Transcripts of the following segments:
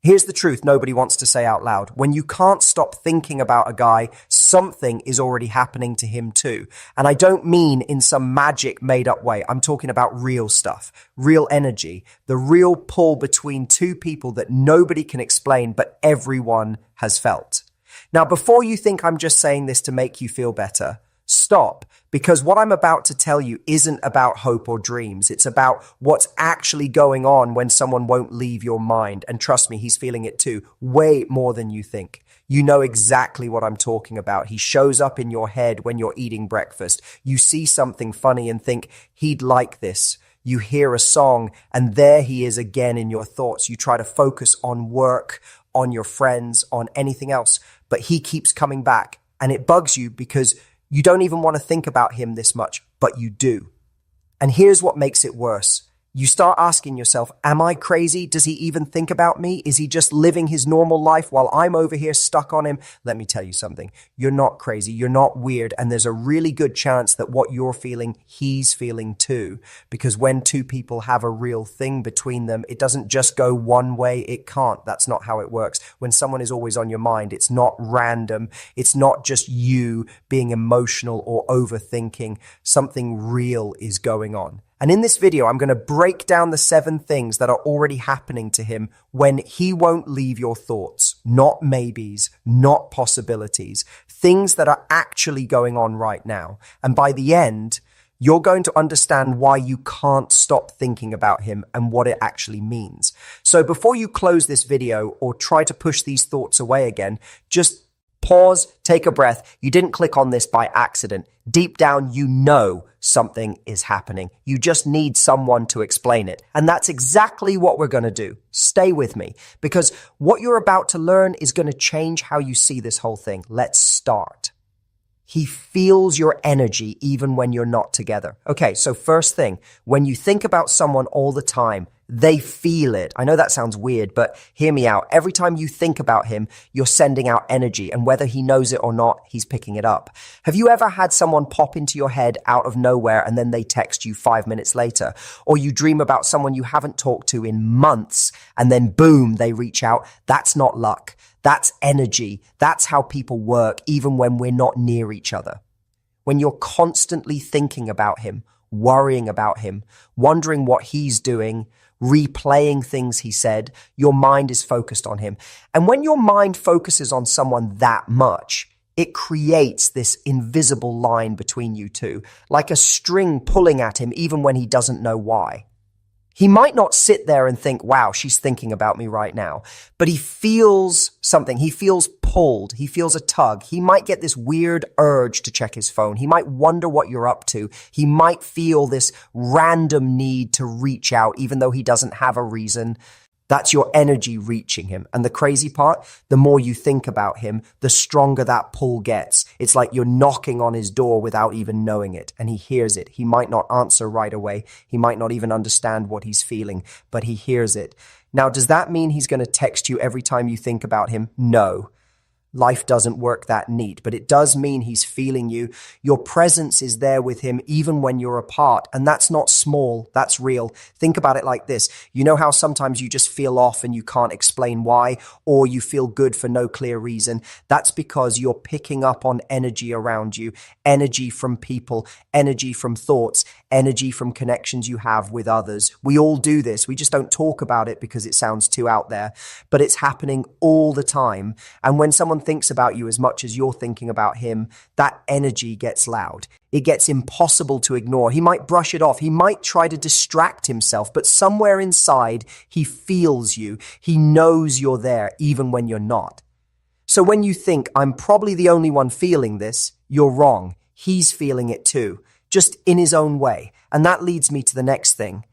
Here's the truth nobody wants to say out loud. When you can't stop thinking about a guy, something is already happening to him too. And I don't mean in some magic made up way. I'm talking about real stuff, real energy, the real pull between two people that nobody can explain, but everyone has felt. Now, before you think I'm just saying this to make you feel better, stop, because what I'm about to tell you isn't about hope or dreams. It's about what's actually going on when someone won't leave your mind. And trust me, he's feeling it too, way more than you think. You know exactly what I'm talking about. He shows up in your head when you're eating breakfast. You see something funny and think, he'd like this. You hear a song and there he is again in your thoughts. You try to focus on work, on your friends, on anything else, but he keeps coming back. And it bugs you because you don't even want to think about him this much, but you do. And here's what makes it worse. You start asking yourself, am I crazy? Does he even think about me? Is he just living his normal life while I'm over here stuck on him? Let me tell you something. You're not crazy. You're not weird. And there's a really good chance that what you're feeling, he's feeling too. Because when two people have a real thing between them, it doesn't just go one way. It can't. That's not how it works. When someone is always on your mind, it's not random. It's not just you being emotional or overthinking. Something real is going on. And in this video, I'm going to break down the 7 things that are already happening to him when he won't leave your thoughts. Not maybes, not possibilities. Things that are actually going on right now. And by the end, you're going to understand why you can't stop thinking about him and what it actually means. So before you close this video or try to push these thoughts away again, just pause, take a breath. You didn't click on this by accident. Deep down, you know something is happening. You just need someone to explain it. And that's exactly what we're going to do. Stay with me, because what you're about to learn is going to change how you see this whole thing. Let's start. He feels your energy even when you're not together. Okay, so first thing, when you think about someone all the time, they feel it. I know that sounds weird, but hear me out. Every time you think about him, you're sending out energy, and whether he knows it or not, he's picking it up. Have you ever had someone pop into your head out of nowhere and then they text you 5 minutes later? Or you dream about someone you haven't talked to in months and then boom, they reach out? That's not luck. That's energy. That's how people work, even when we're not near each other. When you're constantly thinking about him, worrying about him, wondering what he's doing, replaying things he said, your mind is focused on him. And when your mind focuses on someone that much, it creates this invisible line between you two, like a string pulling at him even when he doesn't know why. He might not sit there and think, wow, she's thinking about me right now, but he feels something. He feels pulled. He feels a tug. He might get this weird urge to check his phone. He might wonder what you're up to. He might feel this random need to reach out, even though he doesn't have a reason. That's your energy reaching him. And the crazy part, the more you think about him, the stronger that pull gets. It's like you're knocking on his door without even knowing it. And he hears it. He might not answer right away. He might not even understand what he's feeling, but he hears it. Now, does that mean he's going to text you every time you think about him? No. Life doesn't work that neat, but it does mean he's feeling you. Your presence is there with him even when you're apart. And that's not small, that's real. Think about it like this. You know how sometimes you just feel off and you can't explain why, or you feel good for no clear reason? That's because you're picking up on energy around you, energy from people, energy from thoughts, energy from connections you have with others. We all do this. We just don't talk about it because it sounds too out there, but it's happening all the time. And when someone thinks about you as much as you're thinking about him, that energy gets loud. It gets impossible to ignore. He might brush it off. He might try to distract himself, but somewhere inside, he feels you. He knows you're there, even when you're not. So when you think, I'm probably the only one feeling this, you're wrong. He's feeling it too, just in his own way. And that leads me to the next thing.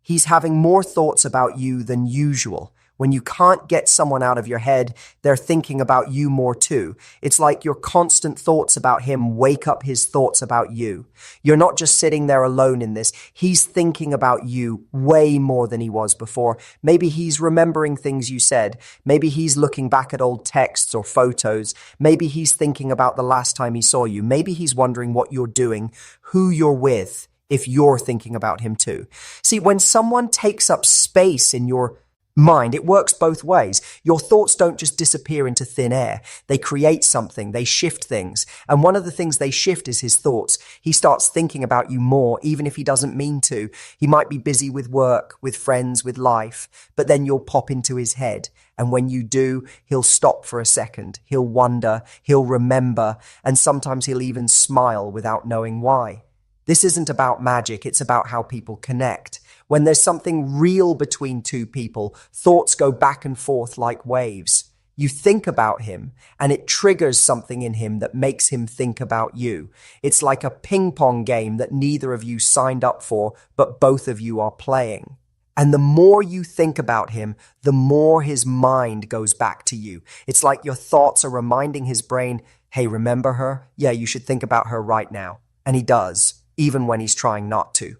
He's having more thoughts about you than usual. When you can't get someone out of your head, they're thinking about you more too. It's like your constant thoughts about him wake up his thoughts about you. You're not just sitting there alone in this. He's thinking about you way more than he was before. Maybe he's remembering things you said. Maybe he's looking back at old texts or photos. Maybe he's thinking about the last time he saw you. Maybe he's wondering what you're doing, who you're with, if you're thinking about him too. See, when someone takes up space in your mind. It works both ways. Your thoughts don't just disappear into thin air. They create something. They shift things. And one of the things they shift is his thoughts. He starts thinking about you more, even if he doesn't mean to. He might be busy with work, with friends, with life, but then you'll pop into his head. And when you do, he'll stop for a second. He'll wonder, he'll remember, and sometimes he'll even smile without knowing why. This isn't about magic. It's about how people connect. When there's something real between two people, thoughts go back and forth like waves. You think about him, and it triggers something in him that makes him think about you. It's like a ping pong game that neither of you signed up for, but both of you are playing. And the more you think about him, the more his mind goes back to you. It's like your thoughts are reminding his brain, hey, remember her? Yeah, you should think about her right now. And he does, even when he's trying not to.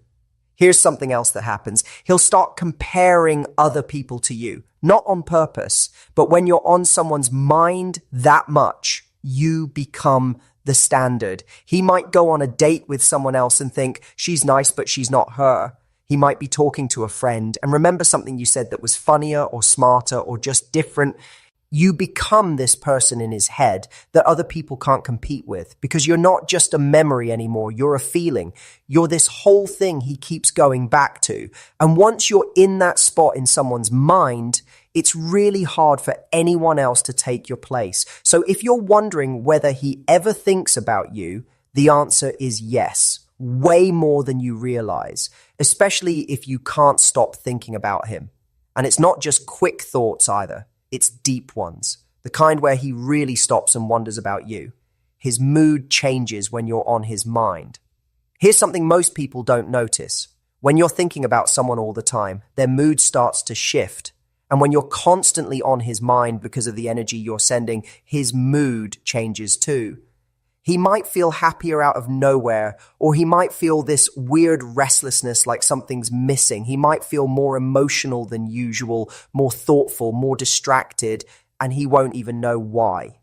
Here's something else that happens. He'll start comparing other people to you, not on purpose, but when you're on someone's mind that much, you become the standard. He might go on a date with someone else and think, she's nice, but she's not her. He might be talking to a friend and remember something you said that was funnier or smarter or just different. You become this person in his head that other people can't compete with because you're not just a memory anymore. You're a feeling. You're this whole thing he keeps going back to. And once you're in that spot in someone's mind, it's really hard for anyone else to take your place. So if you're wondering whether he ever thinks about you, the answer is yes, way more than you realize, especially if you can't stop thinking about him. And it's not just quick thoughts either. It's deep ones, the kind where he really stops and wonders about you. His mood changes when you're on his mind. Here's something most people don't notice. When you're thinking about someone all the time, their mood starts to shift. And when you're constantly on his mind because of the energy you're sending, his mood changes too. He might feel happier out of nowhere, or he might feel this weird restlessness like something's missing. He might feel more emotional than usual, more thoughtful, more distracted, and he won't even know why.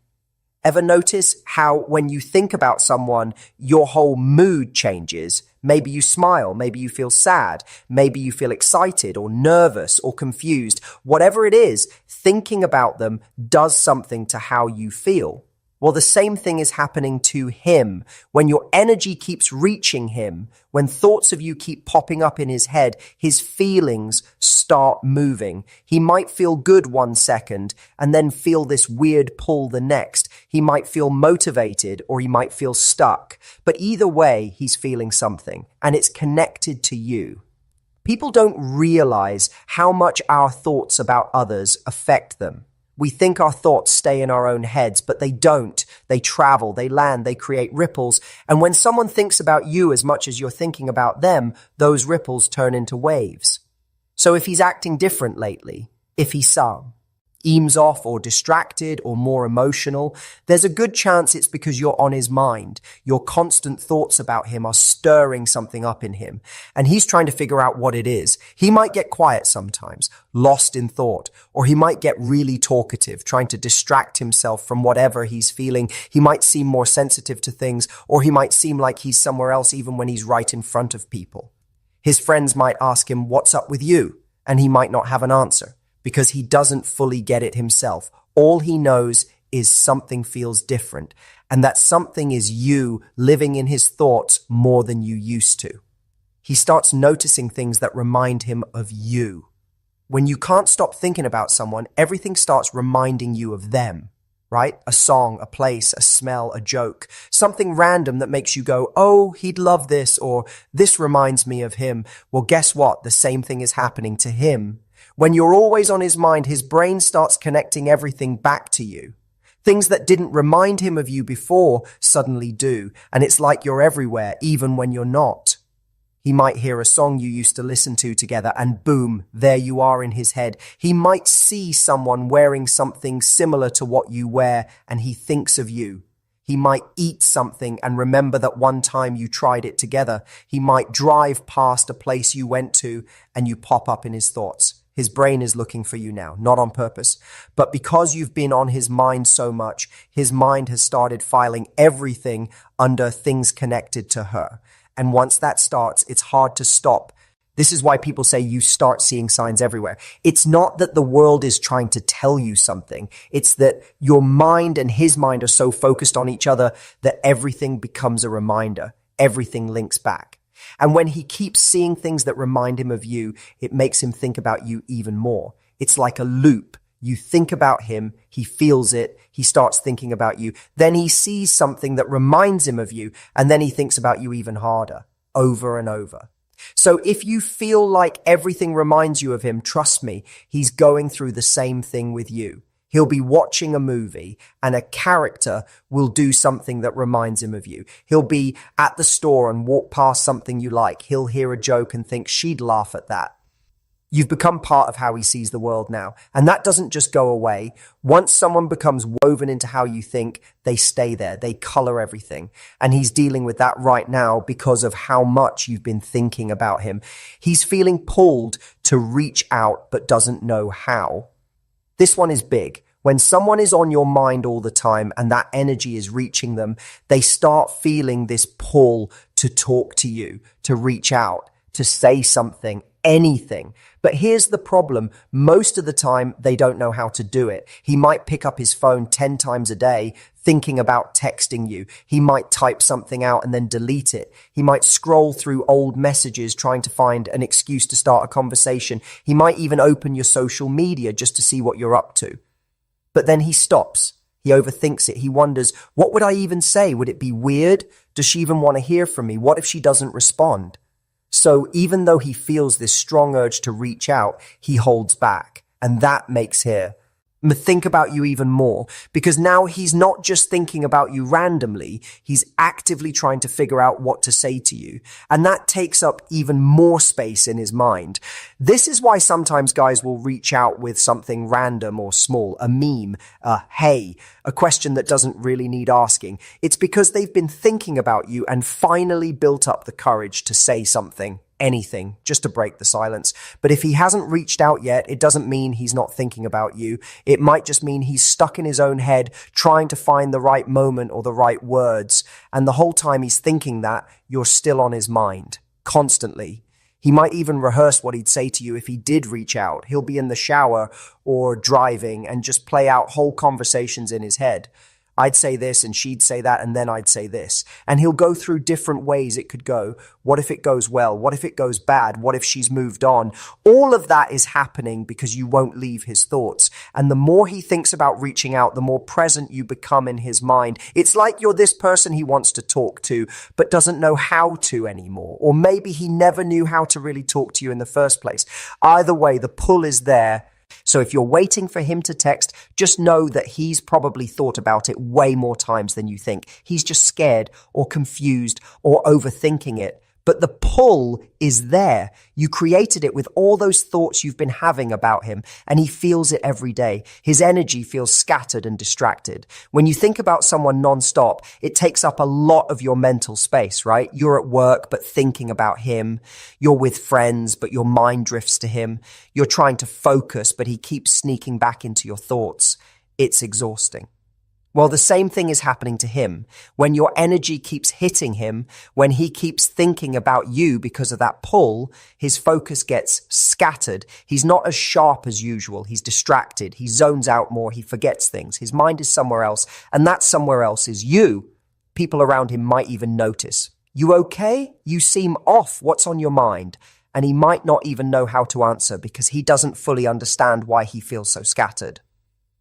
Ever notice how when you think about someone, your whole mood changes? Maybe you smile, maybe you feel sad, maybe you feel excited or nervous or confused. Whatever it is, thinking about them does something to how you feel. Well, the same thing is happening to him. When your energy keeps reaching him, when thoughts of you keep popping up in his head, his feelings start moving. He might feel good one second and then feel this weird pull the next. He might feel motivated or he might feel stuck. But either way, he's feeling something and it's connected to you. People don't realize how much our thoughts about others affect them. We think our thoughts stay in our own heads, but they don't. They travel, they land, they create ripples. And when someone thinks about you as much as you're thinking about them, those ripples turn into waves. So if he's acting different lately, if he's eames off or distracted or more emotional, there's a good chance it's because you're on his mind. Your constant thoughts about him are stirring something up in him, and he's trying to figure out what it is. He might get quiet sometimes, lost in thought, or he might get really talkative, trying to distract himself from whatever he's feeling. He might seem more sensitive to things, or he might seem like he's somewhere else even when he's right in front of people. His friends might ask him, "What's up with you?" And he might not have an answer, because he doesn't fully get it himself. All he knows is something feels different, and that something is you living in his thoughts more than you used to. He starts noticing things that remind him of you. When you can't stop thinking about someone, everything starts reminding you of them, right? A song, a place, a smell, a joke, something random that makes you go, oh, he'd love this, or this reminds me of him. Well, guess what? The same thing is happening to him. When you're always on his mind, his brain starts connecting everything back to you. Things that didn't remind him of you before suddenly do, and it's like you're everywhere, even when you're not. He might hear a song you used to listen to together, and boom, there you are in his head. He might see someone wearing something similar to what you wear, and he thinks of you. He might eat something and remember that one time you tried it together. He might drive past a place you went to, and you pop up in his thoughts. His brain is looking for you now, not on purpose. But because you've been on his mind so much, his mind has started filing everything under things connected to her. And once that starts, it's hard to stop This is why people say you start seeing signs everywhere. It's not that the world is trying to tell you something. It's that your mind and his mind are so focused on each other that everything becomes a reminder. Everything links back. And when he keeps seeing things that remind him of you, it makes him think about you even more. It's like a loop. You think about him, he feels it, he starts thinking about you. Then he sees something that reminds him of you, and then he thinks about you even harder, over and over. So if you feel like everything reminds you of him, trust me, he's going through the same thing with you. He'll be watching a movie and a character will do something that reminds him of you. He'll be at the store and walk past something you like. He'll hear a joke and think she'd laugh at that. You've become part of how he sees the world now. And that doesn't just go away. Once someone becomes woven into how you think, they stay there. They color everything. And he's dealing with that right now because of how much you've been thinking about him. He's feeling pulled to reach out, but doesn't know how. This one is big. When someone is on your mind all the time and that energy is reaching them, they start feeling this pull to talk to you, to reach out, to say something, anything. But here's the problem. Most of the time, they don't know how to do it. He might pick up his phone 10 times a day, thinking about texting you. He might type something out and then delete it. He might scroll through old messages trying to find an excuse to start a conversation. He might even open your social media just to see what you're up to. But then he stops. He overthinks it. He wonders, what would I even say? Would it be weird? Does she even want to hear from me? What if she doesn't respond? So even though he feels this strong urge to reach out, he holds back. And that makes him think about you even more, because now he's not just thinking about you randomly, he's actively trying to figure out what to say to you. And that takes up even more space in his mind. This is why sometimes guys will reach out with something random or small, a meme, a hey, a question that doesn't really need asking. It's because they've been thinking about you and finally built up the courage to say something. Anything, just to break the silence. But if he hasn't reached out yet, it doesn't mean he's not thinking about you. It might just mean he's stuck in his own head trying to find the right moment or the right words. And the whole time he's thinking that, you're still on his mind, constantly. He might even rehearse what he'd say to you if he did reach out. He'll be in the shower or driving and just play out whole conversations in his head. I'd say this and she'd say that and then I'd say this. And he'll go through different ways it could go. What if it goes well? What if it goes bad? What if she's moved on? All of that is happening because you won't leave his thoughts. And the more he thinks about reaching out, the more present you become in his mind. It's like you're this person he wants to talk to, but doesn't know how to anymore. Or maybe he never knew how to really talk to you in the first place. Either way, the pull is there. So if you're waiting for him to text, just know that he's probably thought about it way more times than you think. He's just scared or confused or overthinking it. But the pull is there. You created it with all those thoughts you've been having about him, and he feels it every day. His energy feels scattered and distracted. When you think about someone nonstop, it takes up a lot of your mental space, right? You're at work, but thinking about him. You're with friends, but your mind drifts to him. You're trying to focus, but he keeps sneaking back into your thoughts. It's exhausting. Well, the same thing is happening to him. When your energy keeps hitting him, when he keeps thinking about you because of that pull, his focus gets scattered. He's not as sharp as usual. He's distracted. He zones out more. He forgets things. His mind is somewhere else, and that somewhere else is you. People around him might even notice. You okay? You seem off. What's on your mind? And he might not even know how to answer because he doesn't fully understand why he feels so scattered.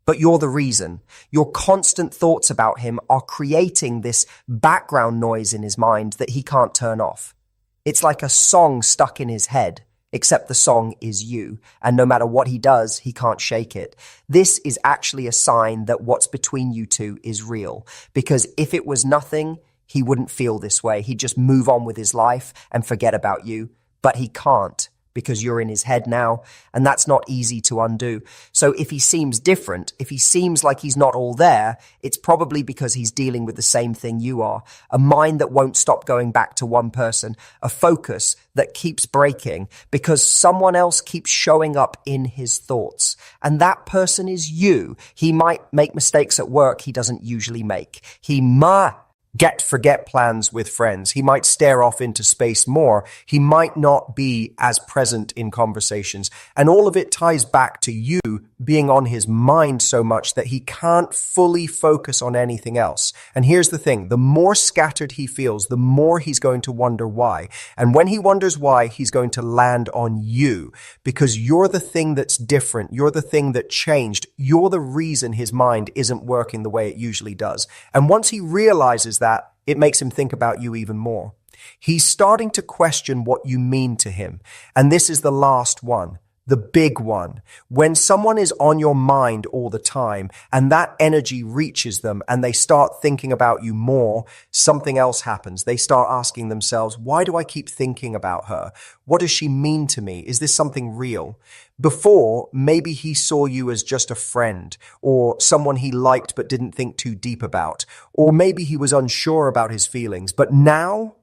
But you're the reason. Your constant thoughts about him are creating this background noise in his mind that he can't turn off. It's like a song stuck in his head, except the song is you. And no matter what he does, he can't shake it. This is actually a sign that what's between you two is real. Because if it was nothing, he wouldn't feel this way. He'd just move on with his life and forget about you. But he can't, because you're in his head now, and that's not easy to undo. So if he seems different, if he seems like he's not all there, it's probably because he's dealing with the same thing you are. A mind that won't stop going back to one person, a focus that keeps breaking because someone else keeps showing up in his thoughts. And that person is you. He might make mistakes at work he doesn't usually make. He might get forget plans with friends. He might stare off into space more. He might not be as present in conversations. And all of it ties back to you being on his mind so much that he can't fully focus on anything else. And here's the thing, the more scattered he feels, the more he's going to wonder why. And when he wonders why, he's going to land on you because you're the thing that's different. You're the thing that changed. You're the reason his mind isn't working the way it usually does. And once he realizes that, it makes him think about you even more. He's starting to question what you mean to him. And this is the last one, the big one. When someone is on your mind all the time and that energy reaches them and they start thinking about you more, something else happens. They start asking themselves, why do I keep thinking about her? What does she mean to me? Is this something real? Before, maybe he saw you as just a friend or someone he liked but didn't think too deep about. Or maybe he was unsure about his feelings. But now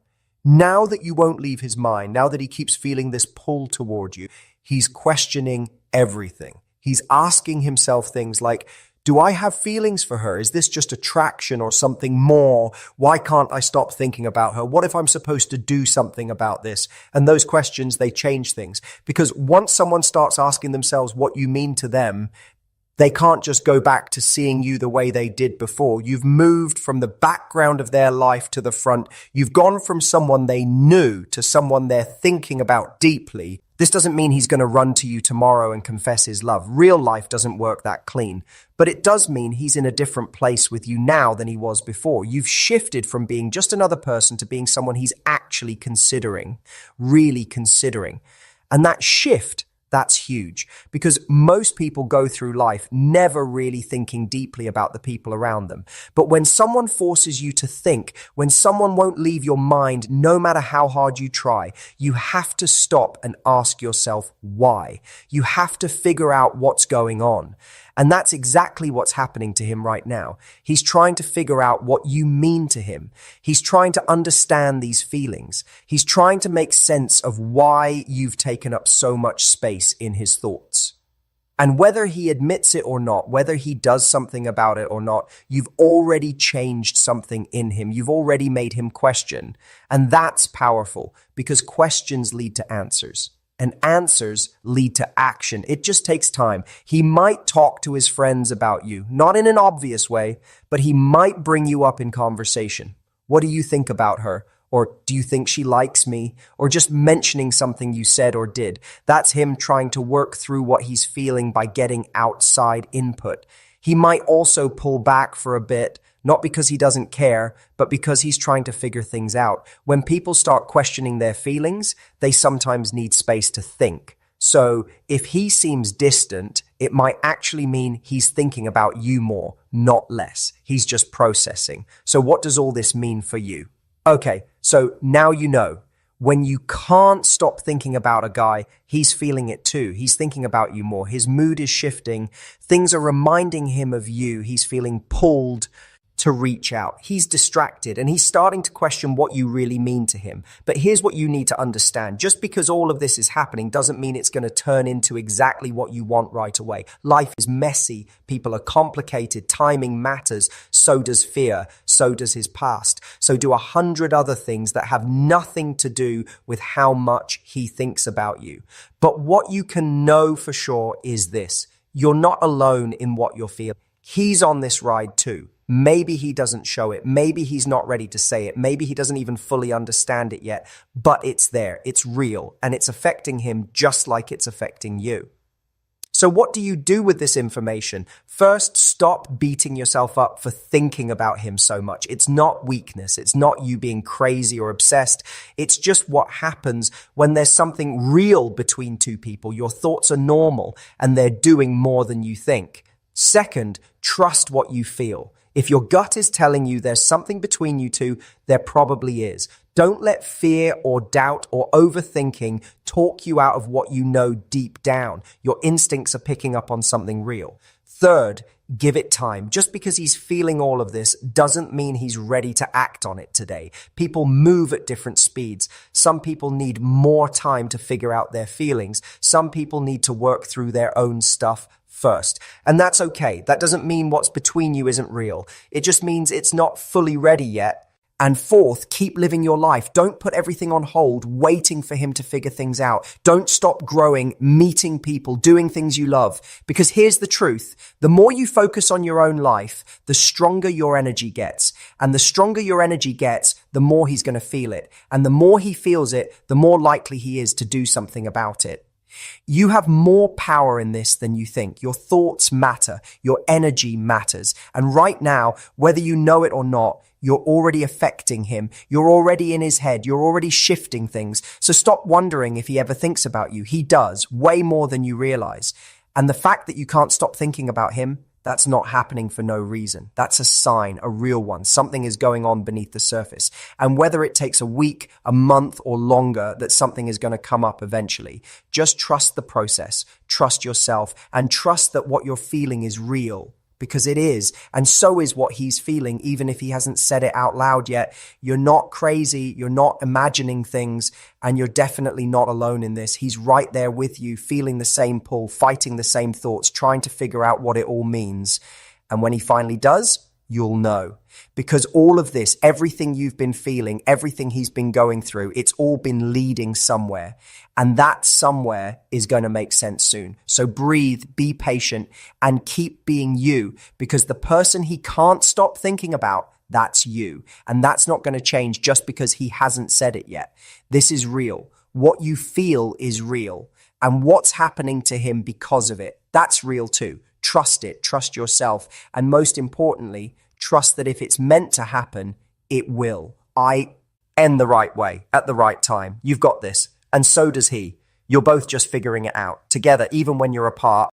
that you won't leave his mind, now that he keeps feeling this pull toward you, he's questioning everything. He's asking himself things like, do I have feelings for her? Is this just attraction or something more? Why can't I stop thinking about her? What if I'm supposed to do something about this? And those questions, they change things. Because once someone starts asking themselves what you mean to them, they can't just go back to seeing you the way they did before. You've moved from the background of their life to the front. You've gone from someone they knew to someone they're thinking about deeply. This doesn't mean he's going to run to you tomorrow and confess his love. Real life doesn't work that clean. But it does mean he's in a different place with you now than he was before. You've shifted from being just another person to being someone he's actually considering, really considering. And that shift, that's huge because most people go through life never really thinking deeply about the people around them. But when someone forces you to think, when someone won't leave your mind, no matter how hard you try, you have to stop and ask yourself why. You have to figure out what's going on. And that's exactly what's happening to him right now. He's trying to figure out what you mean to him. He's trying to understand these feelings. He's trying to make sense of why you've taken up so much space in his thoughts. And whether he admits it or not, whether he does something about it or not, you've already changed something in him. You've already made him question. And that's powerful because questions lead to answers. And answers lead to action. It just takes time. He might talk to his friends about you, not in an obvious way, but he might bring you up in conversation. What do you think about her? Or do you think she likes me? Or just mentioning something you said or did. That's him trying to work through what he's feeling by getting outside input. He might also pull back for a bit, not because he doesn't care, but because he's trying to figure things out. When people start questioning their feelings, they sometimes need space to think. So if he seems distant, it might actually mean he's thinking about you more, not less. He's just processing. So what does all this mean for you? Okay, so now you know. When you can't stop thinking about a guy, he's feeling it too. He's thinking about you more. His mood is shifting. Things are reminding him of you. He's feeling pulled to reach out. He's distracted and he's starting to question what you really mean to him. But here's what you need to understand. Just because all of this is happening doesn't mean it's going to turn into exactly what you want right away. Life is messy. People are complicated. Timing matters. So does fear. So does his past. So do 100 other things that have nothing to do with how much he thinks about you. But what you can know for sure is this. You're not alone in what you're feeling. He's on this ride too. Maybe he doesn't show it. Maybe he's not ready to say it. Maybe he doesn't even fully understand it yet. But it's there. It's real. And it's affecting him just like it's affecting you. So what do you do with this information? First, stop beating yourself up for thinking about him so much. It's not weakness. It's not you being crazy or obsessed. It's just what happens when there's something real between two people. Your thoughts are normal and they're doing more than you think. Second, trust what you feel. If your gut is telling you there's something between you two, there probably is. Don't let fear or doubt or overthinking talk you out of what you know deep down. Your instincts are picking up on something real. Third, give it time. Just because he's feeling all of this doesn't mean he's ready to act on it today. People move at different speeds. Some people need more time to figure out their feelings. Some people need to work through their own stuff first. And that's okay. That doesn't mean what's between you isn't real. It just means it's not fully ready yet. And fourth, keep living your life. Don't put everything on hold, waiting for him to figure things out. Don't stop growing, meeting people, doing things you love. Because here's the truth. The more you focus on your own life, the stronger your energy gets. And the stronger your energy gets, the more he's going to feel it. And the more he feels it, the more likely he is to do something about it. You have more power in this than you think. Your thoughts matter. Your energy matters. And right now, whether you know it or not, you're already affecting him. You're already in his head. You're already shifting things. So stop wondering if he ever thinks about you. He does, way more than you realize. And the fact that you can't stop thinking about him, that's not happening for no reason. That's a sign, a real one. Something is going on beneath the surface. And whether it takes a week, a month, or longer, that something is going to come up eventually, just trust the process, trust yourself, and trust that what you're feeling is real. Because it is, and so is what he's feeling, even if he hasn't said it out loud yet. You're not crazy, you're not imagining things, and you're definitely not alone in this. He's right there with you, feeling the same pull, fighting the same thoughts, trying to figure out what it all means. And when he finally does, you'll know. Because all of this, everything you've been feeling, everything he's been going through, it's all been leading somewhere. And that somewhere is going to make sense soon. So breathe, be patient, and keep being you. Because the person he can't stop thinking about, that's you. And that's not going to change just because he hasn't said it yet. This is real. What you feel is real. And what's happening to him because of it, that's real too. Trust it, trust yourself. And most importantly, trust that if it's meant to happen, it will. I end the right way, at the right time. You've got this. And so does he. You're both just figuring it out together, even when you're apart.